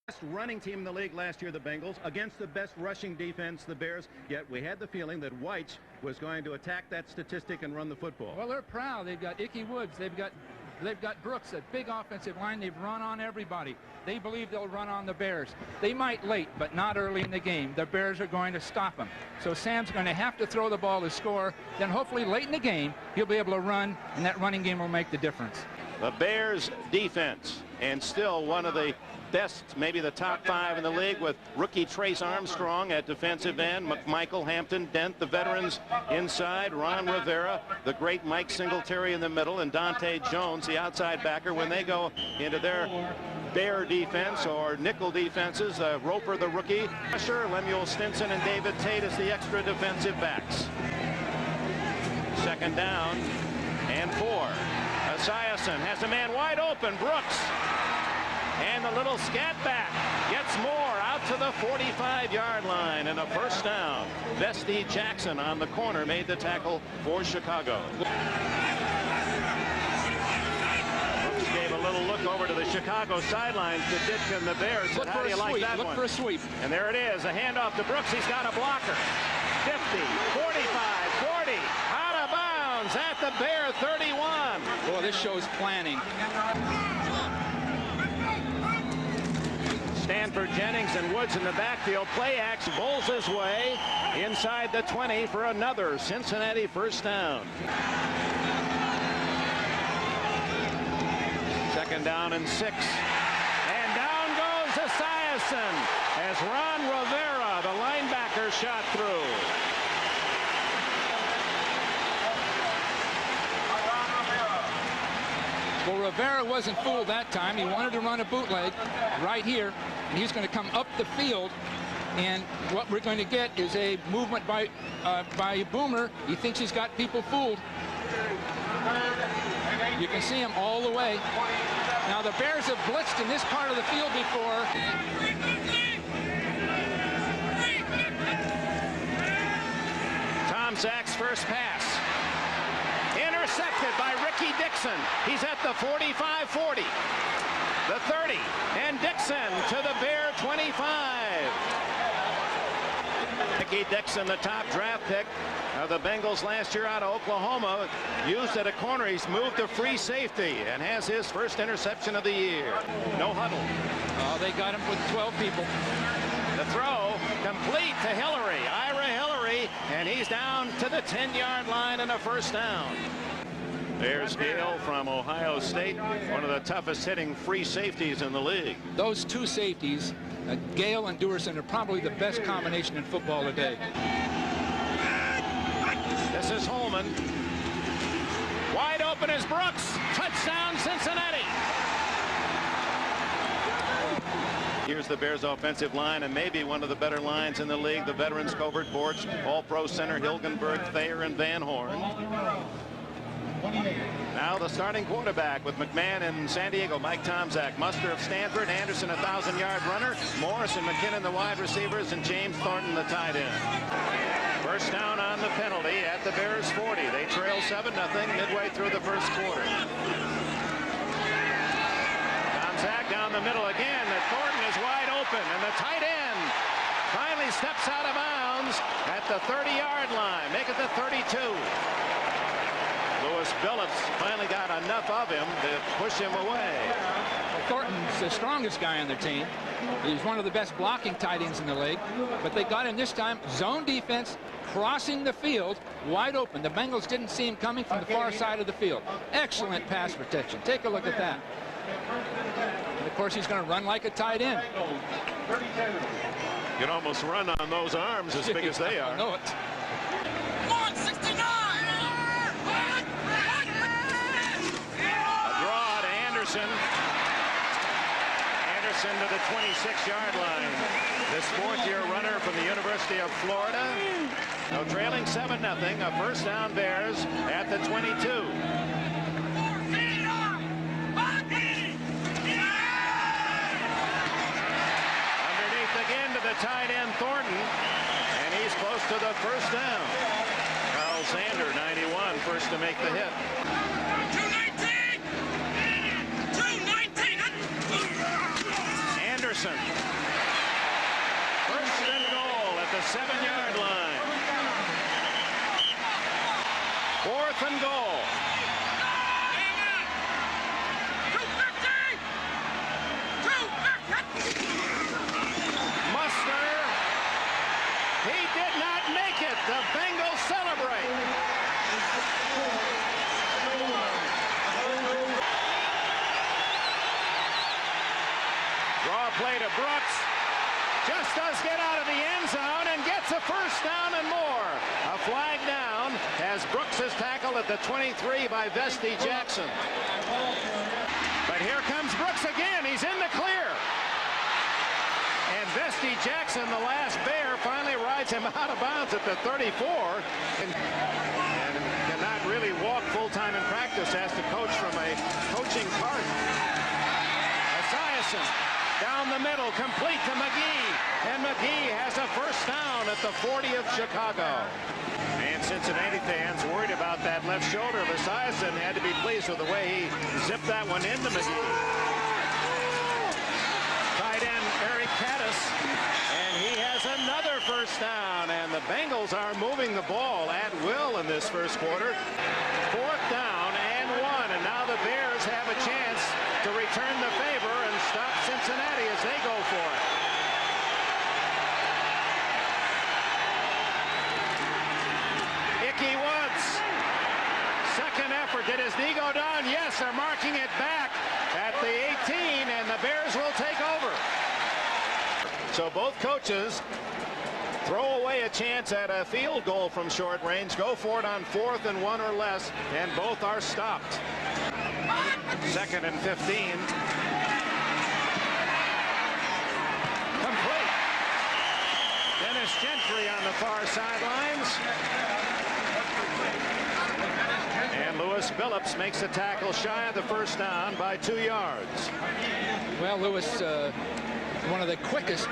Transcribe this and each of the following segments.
Best running team in the league last year, the Bengals, against the best rushing defense, the Bears. Yet we had the feeling that White was going to attack that statistic and run the football. Well, they're proud. They've got Ickey Woods. They've got Brooks, a big offensive line. They've run on everybody. They believe they'll run on the Bears. They might late, but not early in the game. The Bears are going to stop them. So Sam's going to have to throw the ball to score. Then hopefully late in the game, he'll be able to run, and that running game will make the difference. The Bears defense, and still one of the best, maybe the top 5 in the league, with rookie Trace Armstrong at defensive end, McMichael, Hampton, Dent, the veterans inside, Ron Rivera, the great Mike Singletary in the middle, and Dante Jones, the outside backer. When they go into their Bear defense or nickel defenses, Roper, the rookie, Usher, Lemuel Stinson, and David Tate as the extra defensive backs. Second down and 4. Esiason has a man wide open, Brooks. And the little scat back gets more out to the 45-yard line, and a first down. Vesti Jackson on the corner made the tackle for Chicago. Brooks gave a little look over to the Chicago sidelines to Ditka and the Bears. Said, how do you like that one? Look for a sweep. And there it is, a handoff to Brooks. He's got a blocker. 50, 45, 40, out of bounds at the Bear 31. Well, this shows planning. Stanford, Jennings, and Woods in the backfield. Play action, bowls his way inside the 20 for another Cincinnati first down. Second down and 6. And down goes Esiason as Ron Rivera, the linebacker, shot through. Well, Rivera wasn't fooled that time. He wanted to run a bootleg right here, and he's going to come up the field, and what we're going to get is a movement by Boomer. He thinks he's got people fooled. You can see him all the way. Now, the Bears have blitzed in this part of the field before. Tom Zach's first pass. Intercepted by Ricky Dixon. He's at the 45-40, the 30, and Dixon to the Bear 25. Ricky Dixon, the top draft pick of the Bengals last year out of Oklahoma, used at a corner. He's moved to free safety and has his first interception of the year. No huddle. Oh, they got him with 12 people. The throw complete to Hillary, Ira Hillary, and he's down to the 10-yard line and a first down. There's Gale from Ohio State, one of the toughest hitting free safeties in the league. Those two safeties, Gale and Duerson, are probably the best combination in football today. This is Holman. Wide open is Brooks. Touchdown, Cincinnati. Here's the Bears offensive line, and maybe one of the better lines in the league. The veterans, Covert, Borch, All-Pro center, Hilgenberg, Thayer, and Van Horn. Now the starting quarterback with McMahon in San Diego, Mike Tomczak, Muster of Stanford, Anderson, a 1,000-yard runner, Morris and McKinnon, the wide receivers, and James Thornton, the tight end. First down on the penalty at the Bears 40. They trail 7-0 midway through the first quarter. Tomczak down the middle again. Thornton is wide open, and the tight end finally steps out of bounds at the 30-yard line. Make it the 32. Lewis Billups finally got enough of him to push him away. Thornton's the strongest guy on their team. He's one of the best blocking tight ends in the league, but they got him this time. Zone defense, crossing the field, wide open. The Bengals didn't see him coming from the far side of the field. Excellent pass protection. Take a look at that. And of course, he's going to run like a tight end. You can almost run on those arms as big as they are. I know it. Anderson to the 26-yard line. This fourth-year runner from the University of Florida. So trailing 7-0, a first down Bears at the 22. Underneath again to the tight end Thornton, and he's close to the first down. Carl Sander, 91, first to make the hit. Anderson. First and goal at the 7-yard line. 4th and goal. Muster. He did not make it. The Bengals celebrate. Draw play to Brooks. Just does get out of the end zone and gets a first down and more. A flag down as Brooks is tackled at the 23 by Vesty Jackson. But here comes Brooks again. He's in the clear. And Vesty Jackson, the last Bear, finally rides him out of bounds at the 34. And cannot really walk full-time in practice. Has to coach from a coaching cart. Esiason. Down the middle, complete to McGee. And McGee has a first down at the 40 of Chicago. And Cincinnati fans worried about that left shoulder of Esiason had to be pleased with the way he zipped that one into McGee. Tight end Eric Caddis. And he has another first down. And the Bengals are moving the ball at will in this first quarter. 4th down and 1. And now the Bears have a chance to return the favor and stop Cincinnati as they go for it. Ickey Woods. Second effort. Did his knee go down? Yes, they're marking it back at the 18, and the Bears will take over. So both coaches throw away a chance at a field goal from short range, go for it on 4th and 1 or less, and both are stopped. 2nd and 15. Complete. Dennis Gentry on the far sidelines. And Lewis Phillips makes the tackle shy of the first down by 2 yards. Well, Lewis, one of the quickest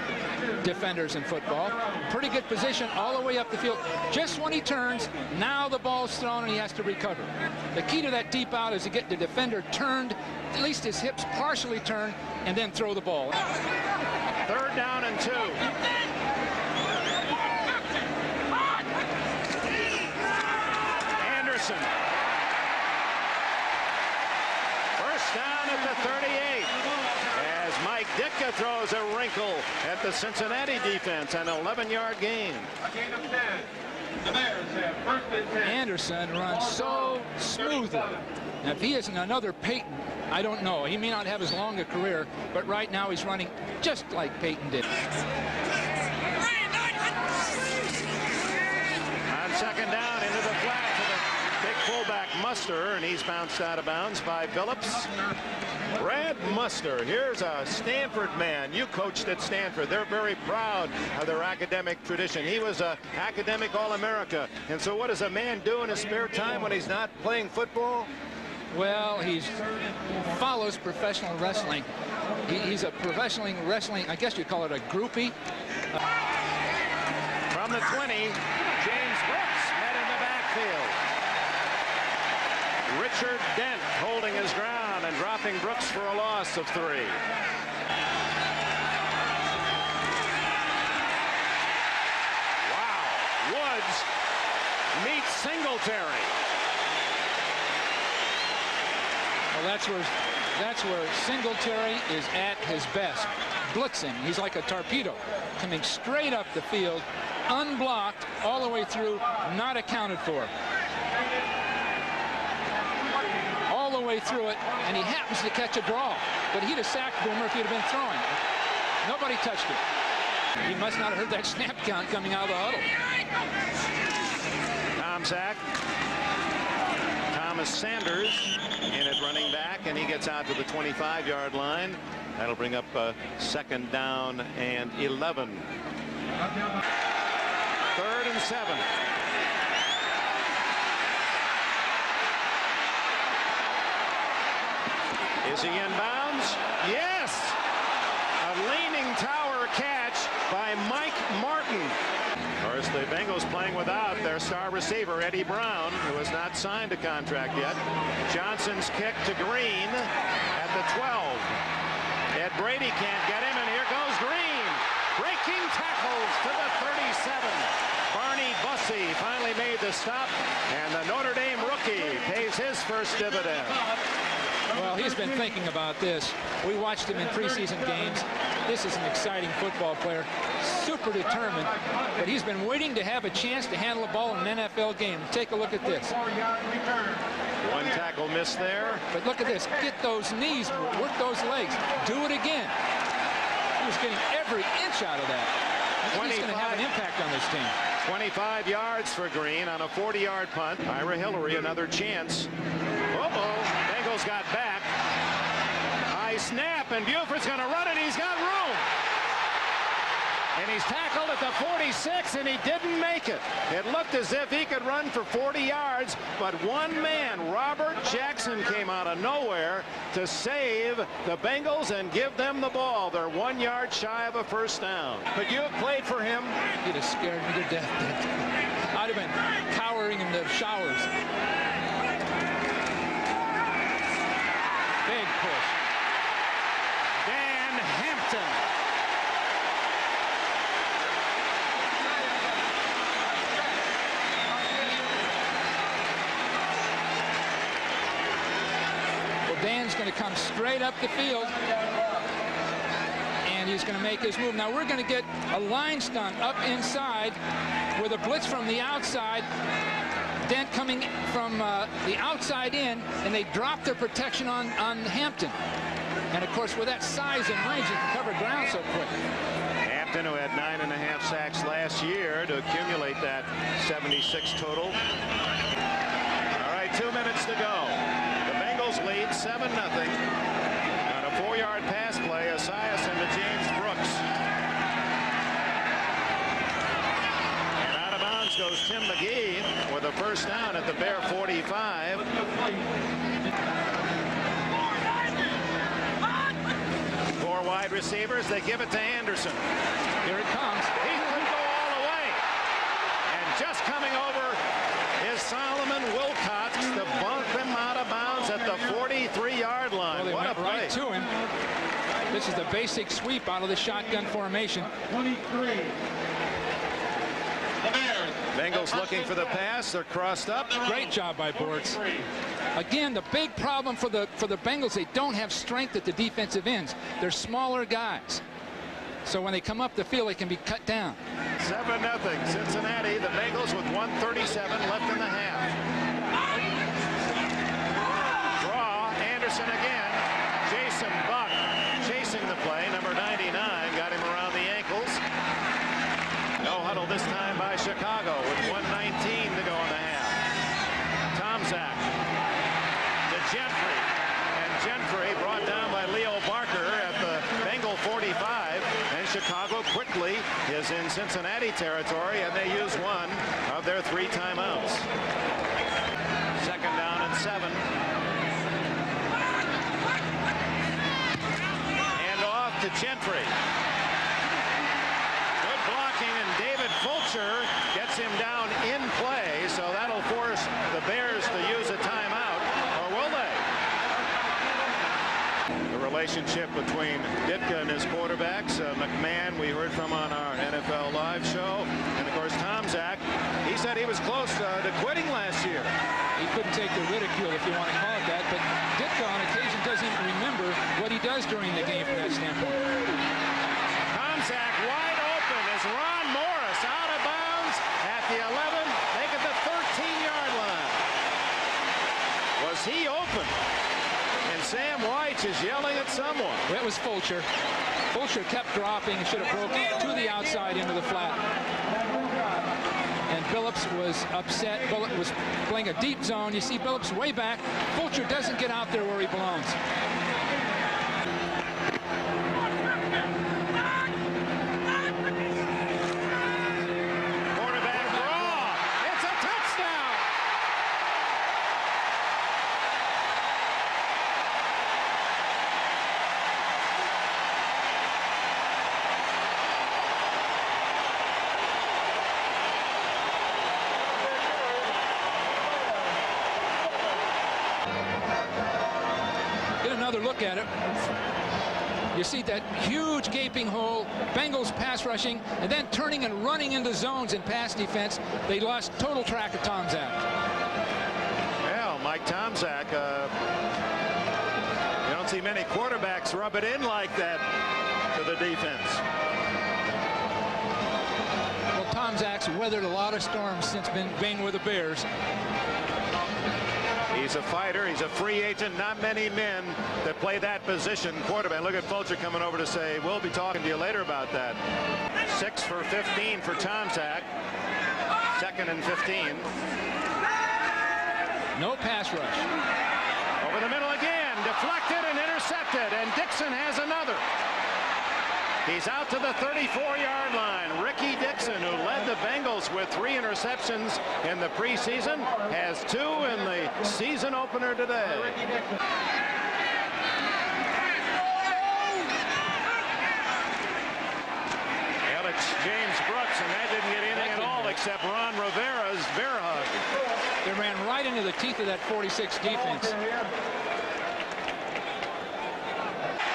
defenders in football. Pretty good position all the way up the field. Just when he turns, now the ball's thrown and he has to recover. The key to that deep out is to get the defender turned, at least his hips partially turned, and then throw the ball. 3rd down and 2. Anderson. First down at the 38. As Mike Ditka throws a wrinkle at the Cincinnati defense, an 11-yard gain. Anderson runs so smoothly. Now, if he isn't another Peyton, I don't know. He may not have as long a career, but right now he's running just like Peyton did. On 2nd down, into the flat to the big fullback Muster, and he's bounced out of bounds by Phillips. Brad Muster, here's a Stanford man. You coached at Stanford. They're very proud of their academic tradition. He was an academic All-America. And so what does a man do in his spare time when he's not playing football? Well, he follows professional wrestling. He's a professional wrestling, I guess you'd call it a groupie. From the 20, James Brooks met in the backfield. Richard Dent holding his ground and dropping Brooks for a loss of 3. Wow. Woods meets Singletary. Well, that's where Singletary is at his best. Blitzing. He's like a torpedo coming straight up the field, unblocked all the way through, not accounted for. All the way through it, and he happens to catch a draw. But he'd have sacked Boomer if he'd have been throwing. Nobody touched it. He must not have heard that snap count coming out of the huddle. Tom Sack. Thomas Sanders in at running back, and he gets out to the 25-yard line. That'll bring up 2nd down and 11. 3rd and 7. Is he in bounds? Yes! A leaning tower catch by Mike Martin. Of course, the Bengals playing without their star receiver, Eddie Brown, who has not signed a contract yet. Johnson's kick to Green at the 12. Ed Brady can't get him, and here goes breaking tackles to the 37. Barney Bussey finally made the stop, and the Notre Dame rookie pays his first dividend. Well, he's been thinking about this. We watched him in preseason games. This is an exciting football player, super determined, but he's been waiting to have a chance to handle the ball in an NFL game. Take a look at this. One tackle missed there. But look at this. Get those knees, work those legs. Do it again. He was getting every inch out of that. He's going to have an impact on this team. 25 yards for Green on a 40-yard punt. Ira Hillary, another chance. Uh-oh. Bengals got back. High snap, and Buford's going to run it. He's got room. And he's tackled at the 46, and he didn't make it. It looked as if he could run for 40 yards, but one man, Robert Jackson, came out of nowhere to save the Bengals and give them the ball. They're 1 yard shy of a first down. Could you have played for him? He'd have scared me to death. I'd have been cowering in the showers. Big push. Dan Hampton. Dan's going to come straight up the field, and he's going to make his move. Now we're going to get a line stunt up inside with a blitz from the outside. Dent coming from the outside in, and they drop their protection on Hampton. And of course, with that size and range, he can cover ground so quick. Hampton, who had 9.5 sacks last year to accumulate that 76 total. All right, 2 minutes to go. Lead 7-0 on a 4-yard pass play. Esiason to James Brooks. And out of bounds goes Tim McGee with a first down at the Bear 45. Four wide receivers. They give it to Anderson. Here it comes. He could go all the way. And just coming over is Solomon Wilcox to bump him out of bounds at the 43-yard line. Well, they what went a play. right to him. This is the basic sweep out of the shotgun formation. 23. Bengals looking for the pass. They're crossed up. Great job by Bortz. Again, the big problem for the Bengals, they don't have strength at the defensive ends. They're smaller guys. So when they come up the field, they can be cut down. 7-0 Cincinnati. The Bengals with 1:37 left in the half. Draw. Anderson again. Jason Buck chasing the play. Number 99 got him around the ankles. No huddle this time by Chicago with 1:19 to go in the half. Tomczak to Gentry. And Gentry brought down by Leo Barker at the Bengal 45. And Chicago quickly is in Cincinnati territory, and they use one of their 3 timeouts. 2nd down and 7. And off to Gentry. Good blocking, and David Fulcher gets him down in play, so that'll force the Bears to use a timeout, or will they? The relationship between Ditka and his quarterbacks, McMahon, we heard from on our NFL Live show, and of course Tomczak, he said he was close to quitting last year. He couldn't take the ridicule, if you want to call it that, but Ditka on occasion doesn't even remember what he does during the game from that standpoint. Tomczak wide open as Ron Morris out of bounds at the 11, making the 13-yard line. Was he open? And Sam White is yelling at someone. That was Fulcher. Fulcher kept dropping and should have broken to the outside into the flat. And Billups was upset. Billups was playing a deep zone. You see Billups way back. Fulcher doesn't get out there where he belongs. Quarterback draw. It's a touchdown. Get another look at it. You see that huge gaping hole, Bengals pass rushing, and then turning and running into zones in pass defense. They lost total track of Tomczak. Well, Mike Tomczak, you don't see many quarterbacks rub it in like that to the defense. Well, Tomczak's weathered a lot of storms since being with the Bears. He's a fighter. He's a free agent. Not many men that play that position, quarterback. Look at Fulcher coming over to say, we'll be talking to you later about that. 6 for 15 for Tomczak. 2nd and 15. No pass rush. Over the middle again. Deflected and intercepted. And Dixon has another. He's out to the 34-yard line. Ricky Dixon, who led the Bengals with 3 interceptions in the preseason, has 2 in the season opener today. Well, it's James Brooks, and that didn't get anything at all except Ron Rivera's bear hug. They ran right into the teeth of that 46 defense.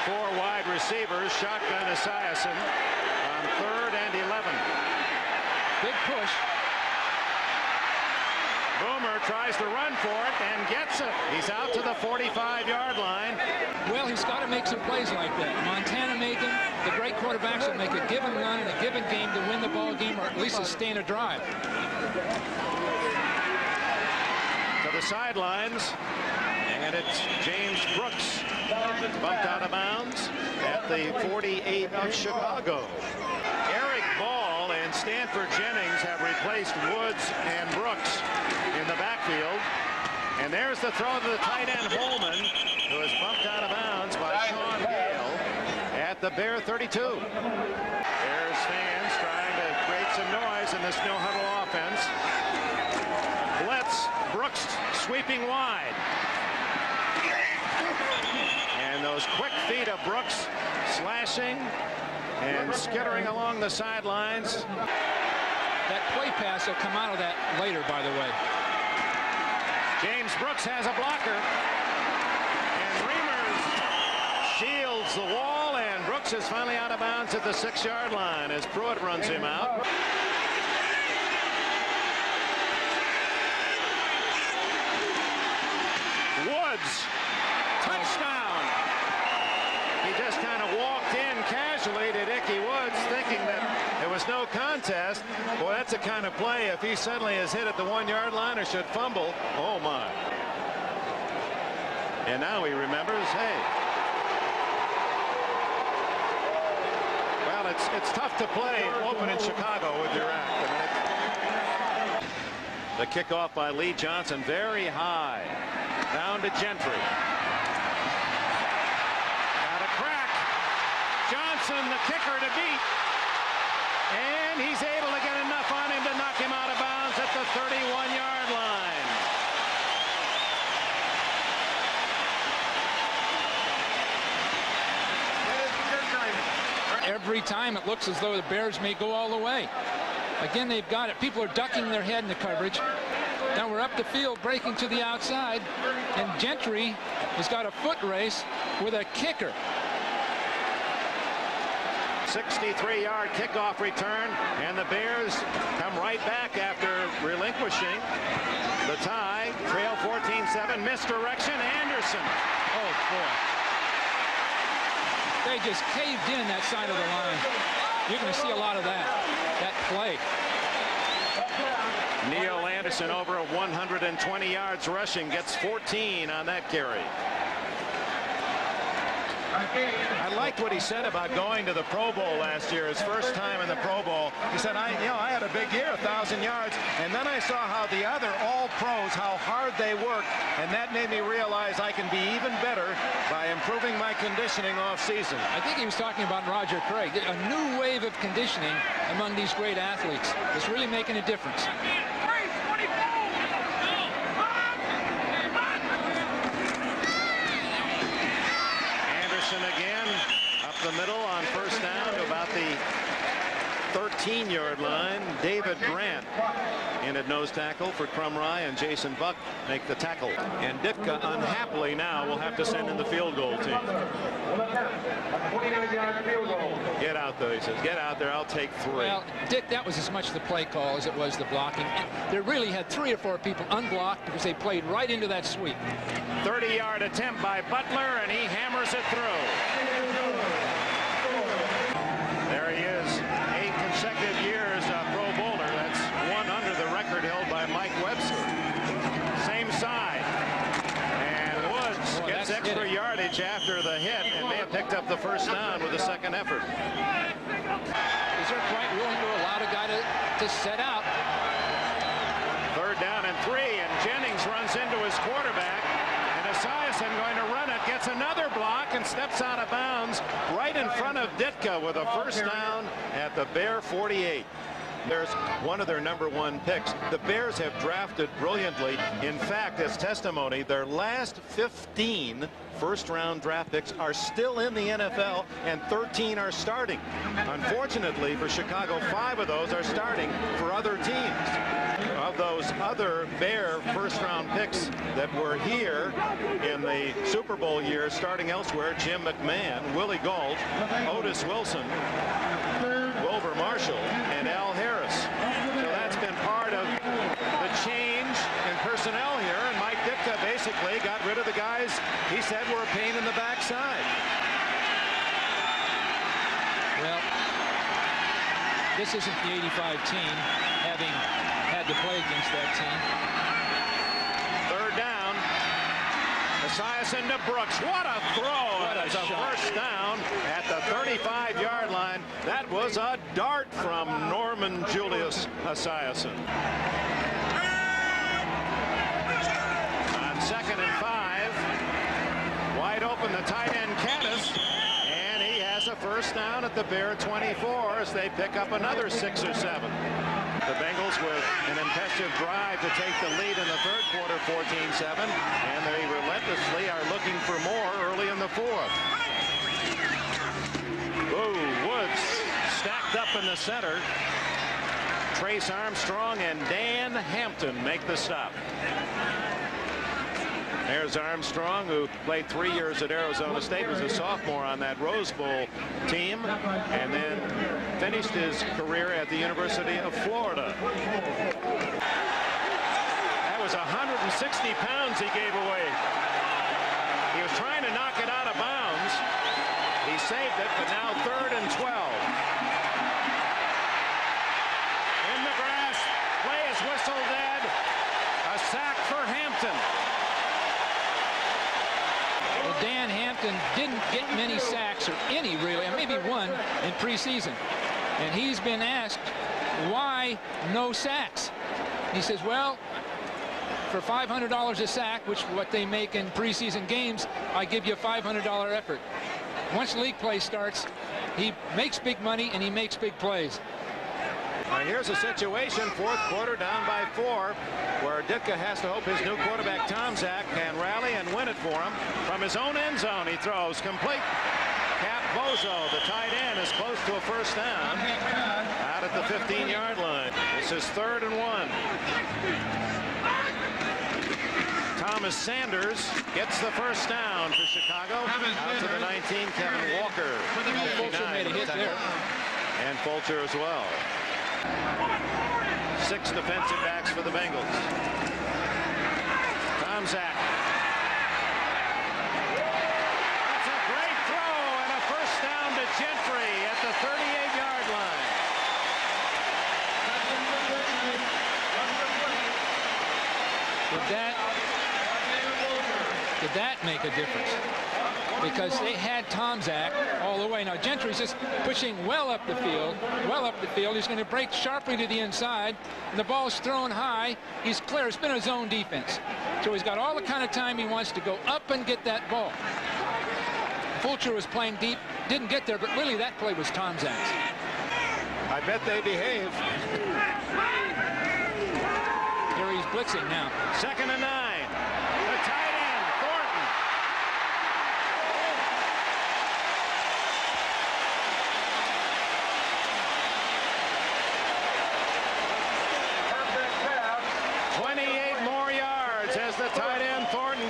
4 wide receivers, shotgun Esiason on 3rd and 11. Big push. Boomer tries to run for it and gets it. He's out to the 45-yard line. Well, he's got to make some plays like that. Montana made them. The great quarterbacks will make a given run in a given game to win the ball game or at least sustain a drive. To the sidelines, and it's James Brooks. Bumped out of bounds at the 48 of Chicago. Eric Ball and Stanford Jennings have replaced Woods and Brooks in the backfield. And there's the throw to the tight end Holman, who is bumped out of bounds by Sean Gale at the Bear 32. Bears fans trying to create some noise in this no huddle offense. Blitz, Brooks sweeping wide. And those quick feet of Brooks slashing and skittering along the sidelines. That play pass will come out of that later, by the way. James Brooks has a blocker. And Reimers shields the wall, and Brooks is finally out of bounds at the 6-yard line as Pruitt runs him out. Woods, touchdown. He just kind of walked in casually to Ickey Woods, thinking that there was no contest. Boy, that's the kind of play if he suddenly is hit at the 1-yard line or should fumble. Oh my. And now he remembers, hey. Well, it's tough to play open in Chicago with your act. The kickoff by Lee Johnson, very high. Down to Gentry. Got a crack. Johnson, the kicker, to beat. And he's able to get enough on him to knock him out of bounds at the 31-yard line. Every time it looks as though the Bears may go all the way. Again, they've got it. People are ducking their head in the coverage. Now we're up the field, breaking to the outside, and Gentry has got a foot race with a kicker. 63-yard kickoff return, and the Bears come right back after relinquishing the tie. Trail 14-7, misdirection, Anderson. Oh, boy. They just caved in that side of the line. You're going to see a lot of that play. Neil Anderson over 120 yards rushing, gets 14 on that carry. I liked what he said about going to the Pro Bowl last year, his first time in the Pro Bowl. He said, I had a big year, 1,000 yards, and then I saw how the other all-pros, how hard they work, and that made me realize I can be even better by improving my conditioning off-season. I think he was talking about Roger Craig. A new wave of conditioning among these great athletes is really making a difference. Again up the middle on first down to about the 13-yard line. David Grant in at nose tackle for Crumry, and Jason Buck make the tackle. And Ditka unhappily now will have to send in the field goal team. Get out there, he says. Get out there. I'll take 3. Well, Dick, that was as much the play call as it was the blocking. They really had 3 or 4 people unblocked because they played right into that sweep. 30-yard attempt by Butler, and he hammers it through. There he is. 8 consecutive years a Pro Bowler. That's 1 under the record held by Mike Webster. Same side. And Woods gets extra yardage after the hit and may have picked up the first down with a second effort. Is there quite willing to allow the guy to set out? 3rd down and 3, and Jennings runs into his quarterback. And Esiason going to run it, gets another block and steps out of bounds right in front of Ditka with a first down at the Bear 48. There's one of their #1 picks. The Bears have drafted brilliantly. In fact, as testimony, their last 15 first-round draft picks are still in the NFL, and 13 are starting. Unfortunately for Chicago, 5 of those are starting for other teams. Of those other Bear first-round picks that were here in the Super Bowl year starting elsewhere, Jim McMahon, Willie Gault, Otis Wilson, Wilbur Marshall, and Al Harris. So that's been part of the change in personnel here, and Mike Ditka basically got rid of the guys he said were a pain in the backside. Well, this isn't the '85 team, having had to play against that team. 3rd down. Esiason to Brooks. What a throw! It's a first down at the 35-yard line. That was a dart from Norman Julius Esiason. On 2nd and 5, wide open the tight end Caddis, and he has a first down at the Bear 24 as they pick up another 6 or 7. The Bengals with an impressive drive to take the lead in the 3rd quarter, 14-7, and they relentlessly are looking for more early in the 4th. Ooh, Woods stacked up in the center. Trace Armstrong and Dan Hampton make the stop. There's Armstrong, who played 3 years at Arizona State, was a sophomore on that Rose Bowl team, and then finished his career at the University of Florida. That was 160 pounds he gave away. He was trying to knock it out of bounds. He saved it, but now 3rd and 12. In the grass, play is whistled dead. A sack for Hampton. Dan Hampton didn't get many sacks, or any really, maybe 1 in preseason. And he's been asked, why no sacks? He says, well, for $500 a sack, which is what they make in preseason games, I give you a $500 effort. Once league play starts, he makes big money and he makes big plays. Now here's a situation, 4th quarter, down by 4, where Ditka has to hope his new quarterback Tomczak can rally and win it for him. From his own end zone, he throws complete. Cap Bozo, the tight end, is close to a first down out at the 15-yard line. This is 3rd and 1. Thomas Sanders gets the first down for Chicago. Out to the 19, Kevin Walker. Fulcher made a hit there. And Fulcher as well. 6 defensive backs for the Bengals. Tomczak. That's a great throw and a first down to Gentry at the 38-yard line. Did that make a difference? Because they had Tomczak all the way. Now Gentry's just pushing well up the field. He's going to break sharply to the inside. And the ball's thrown high. He's clear. It's been a zone defense. So he's got all the kind of time he wants to go up and get that ball. Fulcher was playing deep. Didn't get there, but really that play was Tomczak's. I bet they behave. Here he's blitzing now. 2nd and 9. The tight end, Thornton.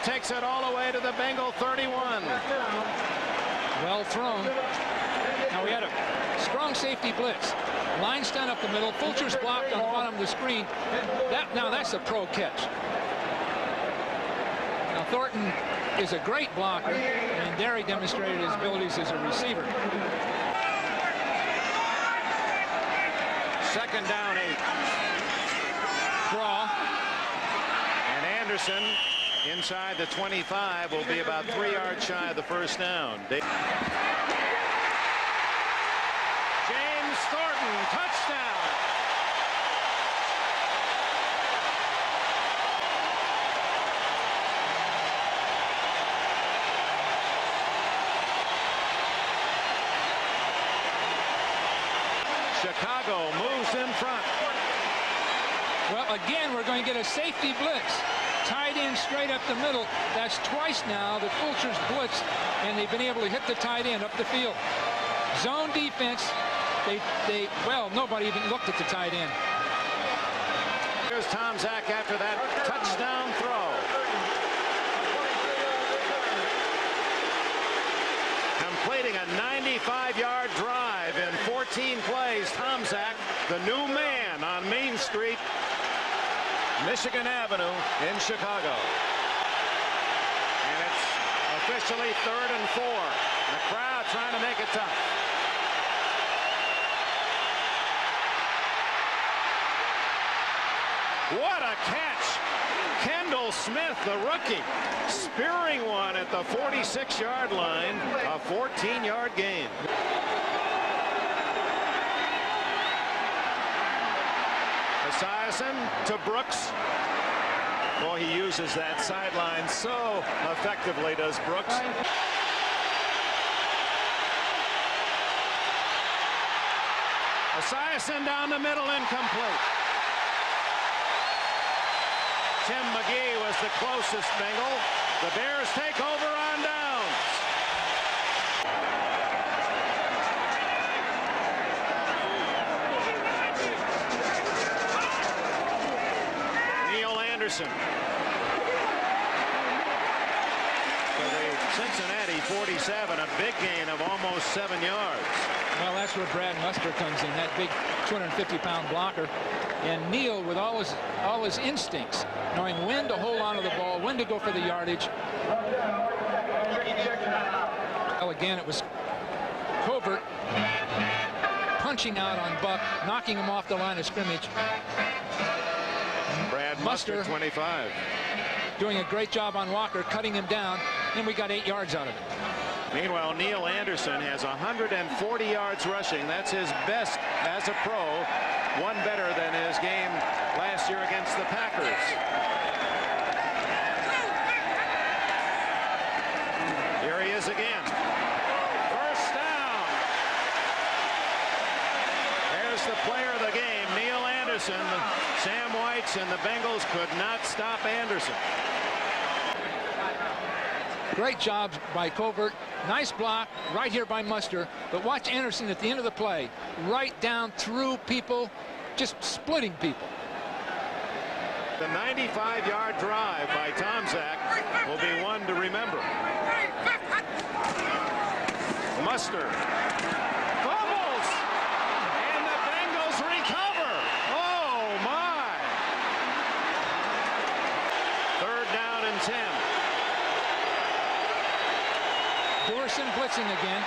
takes it all the way to the Bengal 31. Well thrown. Now we had a strong safety blitz. Line stand up the middle. Fulcher's blocked on the bottom of the screen. Now that's a pro catch. Now Thornton is a great blocker, and Derry demonstrated his abilities as a receiver. Second down, 8. Draw. And Anderson inside the 25 will be about 3 yards shy of the first down. James Thornton, touchdown. Chicago moves in front. Well, again, we're going to get a safety blitz. Tied in straight up the middle. That's twice now that Fulcher's blitzed, and they've been able to hit the tight end up the field. Zone defense. Well, nobody even looked at the tight end. Here's Tom Zach after that touchdown throw. Completing a 95-yard drive in 14 plays. Tom Zach, the new man on Main Street, Michigan Avenue in Chicago. And it's officially 3rd and 4. The crowd trying to make it tough. What a catch. Kendall Smith, the rookie, spearing one at the 46-yard line, a 14-yard gain. Esiason to Brooks. Boy, he uses that sideline so effectively, does Brooks. Esiason down the middle, incomplete. Tim McGee was the closest Bengal. The Bears take over on downs. Neil Anderson. For the Cincinnati 47, a big gain of almost 7 yards. Well, that's where Brad Muster comes in, that big 250-pound blocker. And Neal, with all his instincts, knowing when to hold on to the ball, when to go for the yardage. Well, again, it was Covert punching out on Buck, knocking him off the line of scrimmage. Brad Muster, 25. Doing a great job on Walker, cutting him down, and we got 8 yards out of it. Meanwhile, Neil Anderson has 140 yards rushing. That's his best as a pro. One better than his game last year against the Packers. Here he is again. First down. There's the player of the game, Neil Anderson. Sam Whites and the Bengals could not stop Anderson. Great job by Covert. Nice block right here by Muster. But watch Anderson at the end of the play. Right down through people, just splitting people. The 95-yard drive by Tom Zach will be one to remember. Muster fumbles, and the Bengals recover. Oh, my. 3rd down and 10. Dorson blitzing again.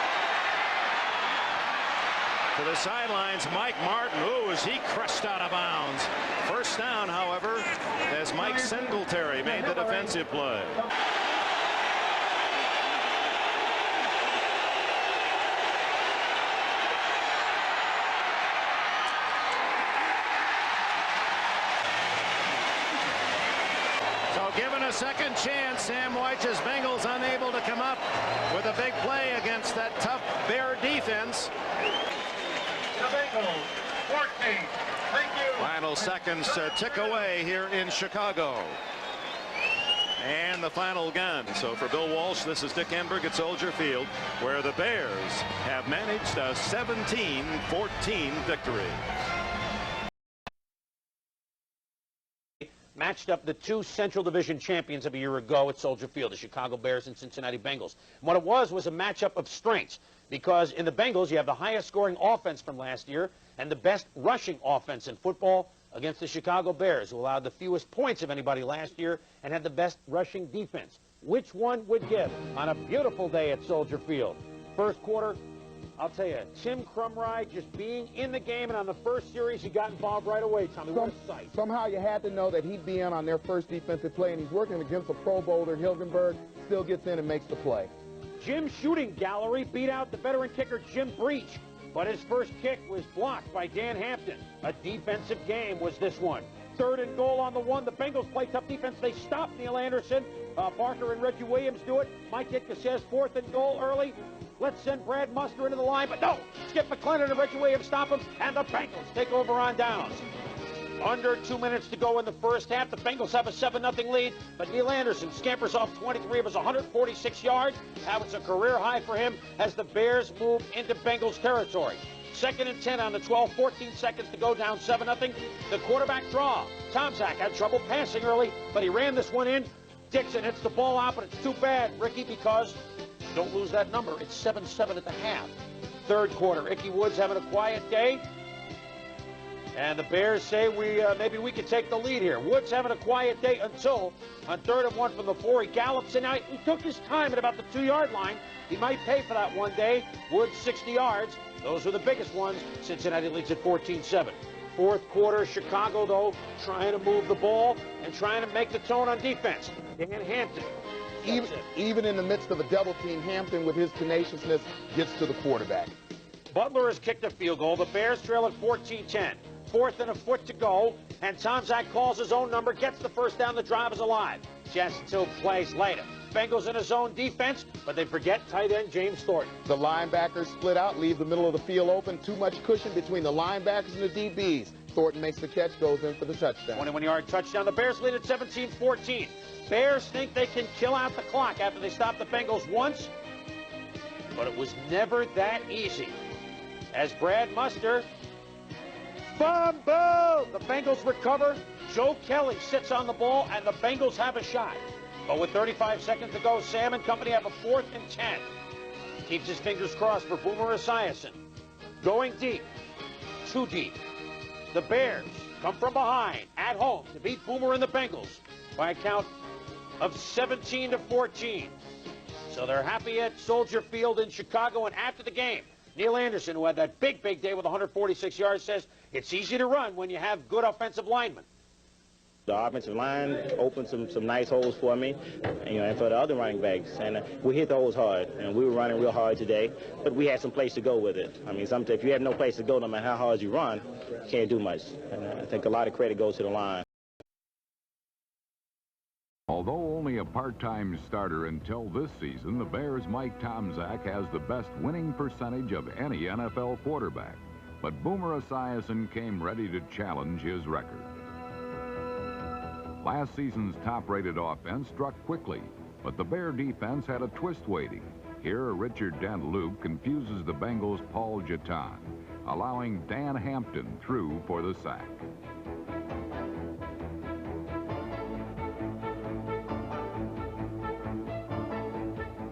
To the sidelines, Mike Martin. Ooh, is he crushed out of bounds. First down, however, as Mike Singletary made the defensive play. So given a second chance, Sam White's Bengals unable to come up with a big play against that tough Bear defense. The Bengals, 14. Thank you. Final seconds to tick away here in Chicago. And the final gun. So for Bill Walsh, this is Dick Enberg at Soldier Field, where the Bears have managed a 17-14 victory. matched up the two Central Division champions of a year ago at Soldier Field, the Chicago Bears and Cincinnati Bengals. And what it was a matchup of strengths, because in the Bengals you have the highest scoring offense from last year and the best rushing offense in football against the Chicago Bears, who allowed the fewest points of anybody last year and had the best rushing defense. Which one would give on a beautiful day at Soldier Field? First quarter, I'll tell you, Tim Crumrye just being in the game, and on the first series, he got involved right away, Tommy. What a sight. Somehow you had to know that he'd be in on their first defensive play, and he's working against a Pro Bowler, Hilgenberg, still gets in and makes the play. Jim's shooting gallery beat out the veteran kicker Jim Breach, but his first kick was blocked by Dan Hampton. A defensive game was this one. 3rd and goal on the 1. The Bengals play tough defense. They stop Neil Anderson. Barker and Reggie Williams do it. Mike Ditka says 4th and goal early. Let's send Brad Muster into the line, but no! Skip McClellan and Reggie Williams stop him, and the Bengals take over on downs. Under 2 minutes to go in the first half. The Bengals have a 7-0 lead, but Neil Anderson scampers off 23 of his 146 yards. Now it's a career high for him as the Bears move into Bengals territory. 2nd and 10 on the 12, 14 seconds to go, down 7-0. The quarterback draw. Tomczak had trouble passing early, but he ran this one in. Dixon hits the ball out, but it's too bad, Ricky, because don't lose that number. It's 7-7 at the half. 3rd quarter, Ickey Woods having a quiet day. And the Bears say maybe we could take the lead here. Woods having a quiet day until on 3rd and 1 from the 4, he gallops in. Now, he took his time at about the 2-yard line. He might pay for that one day. Woods 60 yards. Those are the biggest ones. Cincinnati leads at 14-7. 4th quarter, Chicago, though, trying to move the ball and trying to make the tone on defense. Dan Hampton. Even in the midst of a double team, Hampton, with his tenaciousness, gets to the quarterback. Butler has kicked a field goal. The Bears trail at 14-10. 4th and a foot to go, and Tomczak calls his own number, gets the first down. The drive is alive. Just 2 plays later. Bengals in a zone defense, but they forget tight end James Thornton. The linebackers split out, leave the middle of the field open. Too much cushion between the linebackers and the DBs. Thornton makes the catch, goes in for the touchdown. 21-yard touchdown. The Bears lead at 17-14. Bears think they can kill out the clock after they stop the Bengals once, but it was never that easy. As Brad Muster, fumble! The Bengals recover. Joe Kelly sits on the ball, and the Bengals have a shot. But with 35 seconds to go, Sam and company have a 4th and 10. Keeps his fingers crossed for Boomer Esiason. Going deep. Too deep. The Bears come from behind at home to beat Boomer and the Bengals by a count of 17-14. So they're happy at Soldier Field in Chicago, and after the game, Neil Anderson, who had that big day with 146 yards, says it's easy to run when you have good offensive linemen. The offensive line opened some nice holes for me, and for the other running backs. And we hit the holes hard, and we were running real hard today, but we had some place to go with it. I mean, sometimes if you have no place to go, no matter how hard you run, you can't do much. And I think a lot of credit goes to the line. Although only a part-time starter until this season, the Bears' Mike Tomczak has the best winning percentage of any NFL quarterback. But Boomer Esiason came ready to challenge his record. Last season's top-rated offense struck quickly, but the Bear defense had a twist waiting. Here, Richard Dent-Loop confuses the Bengals' Paul Jeton, allowing Dan Hampton through for the sack.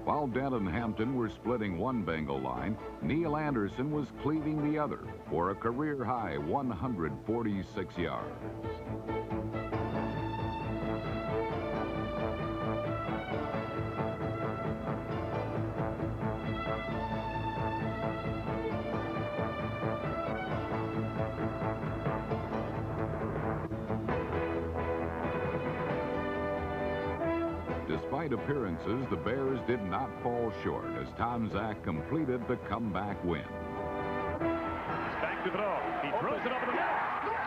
While Dent and Hampton were splitting one Bengal line, Neil Anderson was cleaving the other for a career-high 146 yards. Despite appearances, the Bears did not fall short as Tomczak completed the comeback win. Back to throw. He throws it up in the middle.